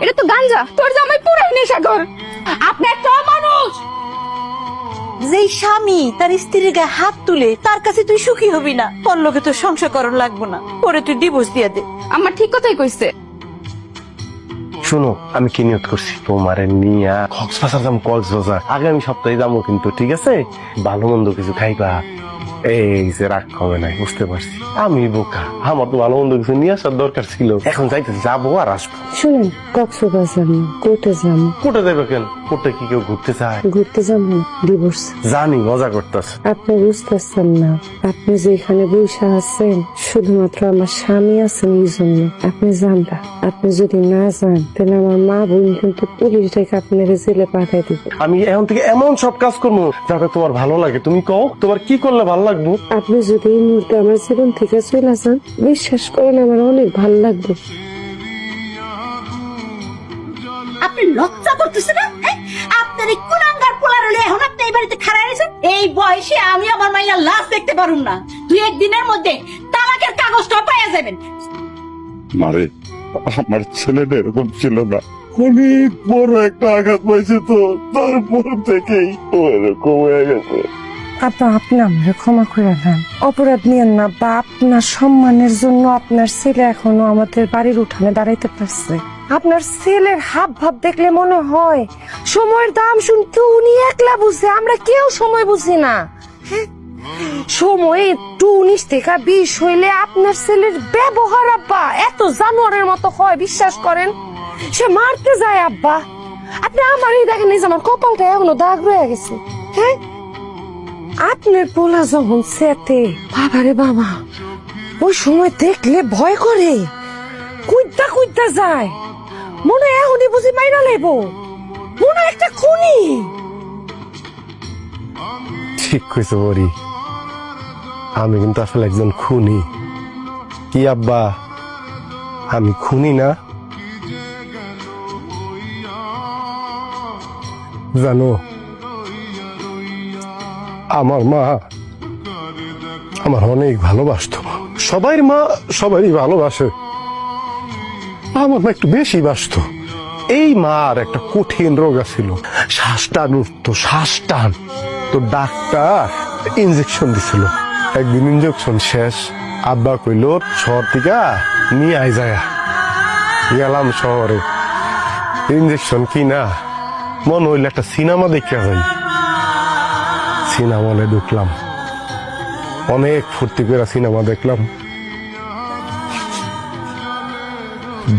এটা তো গাঞ্জা, তোর জামাই পুরাই নেশাখোর। আপনি একটা মানুষ। যেই স্বামী তার স্ত্রীর গায়ে হাত তুলে তার কাছে তুই সুখী হবি না, তোর লোকে তোর সংসার করার লাগবো না, পরে তুই ডিভোর্স দিয়ে দে। আমার ঠিক কথাই কইছে। শুনো, আমি কি নিয়ত করছি, তোমারে নিয়া কক্সবাজার যাবো। কক্সবাজার আগামী সপ্তাহে যাবো, কিন্তু ঠিক আছে? ভালো মন্দ কিছু খাইবা। এই যে রাগ হবে নাই, বুঝতে পারছি আমি বোকা। আমার তো ভালো মন্দ কিছু নিয়ে আসার দরকার ছিল। এখন যাইতে যাবো আর আসবো। শুনেন, কক্সবাজার না, কোর্টে যাবো। কোর্টে যাবে কেন? কোর্টে কি কেউ ঘুরতে চায়? ঘুরতে যাবো না, ডিভোর্স। জানি মজা করতেছে। আপনি বুঝতেছেন না, আপনি যেখানে বসে আছেন শুধুমাত্র আমার স্বামী আছেন এই জন্য। আপনি যান না, আপনি যদি না যান তাহলে আমার মা বোন কিন্তু পুলিশ ডেকে আপনার জেলে পাঠাই দিবে। আমি এখন থেকে এমন সব কাজ করবো যাতে তোমার ভালো লাগে। তুমি কও, তোমার কি করলে ভালো লাগবে? আপনি যদি এই মুহূর্তে আমার জীবন থেকে চলে যান, বিশ্বাস করেন আমার অনেক ভালো লাগবে। আপনি লজ্জা করতেছে না? আপনার এই কুলাঙ্গার পোলার হলে এখন আপনি এই বাড়িতে খাড়া রয়েছেন। এই বয়সে আমি আমার মাইয়ার লাশ দেখতে পারুম না। দুই একদিনের মধ্যে তালাকের কাগজটা পাইয়া যাবেন। মারে, আমার ছেলেটা এরকম ছিল না, অনেক বড় একটা আঘাত পাইছে, তো তারপর থেকেই ও এরকম হয়ে গেছে। আপা, আপনি আমাকে ক্ষমা করে দেন, অপরাধ নিয়েন না। বা আপনার সম্মানের জন্য আপনার ছেলে এখনো আমাদের বাড়ির উঠানে দাঁড়াইতে পারছে। আপনার ছেলের হাব ভাব দেখলে মনে হয় সময়ের দাম শুনতে উনি একলা বুঝে, আমরা কেউ সময় বুঝি না। হ্যাঁ, সময় একটু 19 থেকে 20 হইলে আপনার ছেলের ব্যবহার আব্বা এত জানোয়ারের মতো হয়, বিশ্বাস করেন। সে মারতে যায় আব্বা। আপনি আমারই দেখেন, এই যে আমার কপালটা এখনো দাগ রয়ে গেছে। হ্যাঁ, আপনার পোলা যখন সেতে, বাবারে বাবা, ওই সময় দেখলে ভয় করে, কুইদ্দা কুইদ্দা যায়। মনে হয় এখনই বুঝি মাইরা লেব, মনে হয় একটা খুনি। ঠিক কইছো বরি, আমি কিন্তু আসলে একজন খুনি। কি আব্বা, আমি খুনি না? জানো, আমার মা আমার অনেক ভালোবাসতো। সবাই মা সবারই ভালোবাসে, আমার মা একটু বেশি বাসতো। এই মার একটা কঠিন রোগ ছিল, শ্বাস টান উঠতো, শ্বাস টান। তো ডাক্তার ইনজেকশন দিছিল। একদিন ইনজেকশন শেষ, আব্বা কইল শহর থেকে নিয়ে আই যায়। গেলাম শহরে, ইনজেকশন কিনা মনে হইল একটা সিনেমা দেখে যাই। সিনেমা হলে ঢুকলাম, অনেক ফুর্তি করে সিনেমা দেখলাম।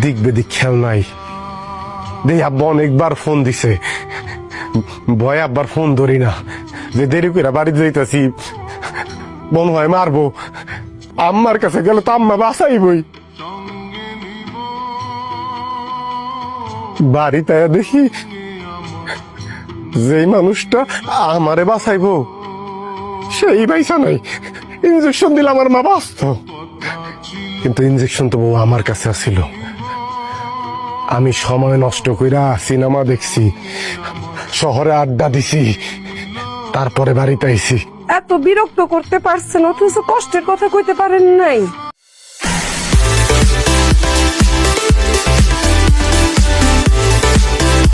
দিক বেদিক খেয়াল নাই। দেই আব্বা অনেকবার ফোন দিছে, ভয় আব্বার ফোন ধরি না, যে দেরি করে বাড়িতে যাইতাছি, মনে হয় মারবো। আম্মার কাছে গেলে তো আম্মা বাঁচাইবই। বাড়িতে দেখি যেই মানুষটা আমারে বাঁচাইবো সেই পয়সা নাই। ইনজেকশন দিলে আমার মা বাঁচত, কিন্তু ইনজেকশন তো বউ আমার কাছে আসিল। আমি সময় নষ্ট কইরা সিনেমা দেখছি, শহরে আড্ডা দিছি, তারপরে বাড়িতে আইছি। এত বিরক্ত করতে পারছেন অথচ কষ্টের কথা কইতে পারেন নাই।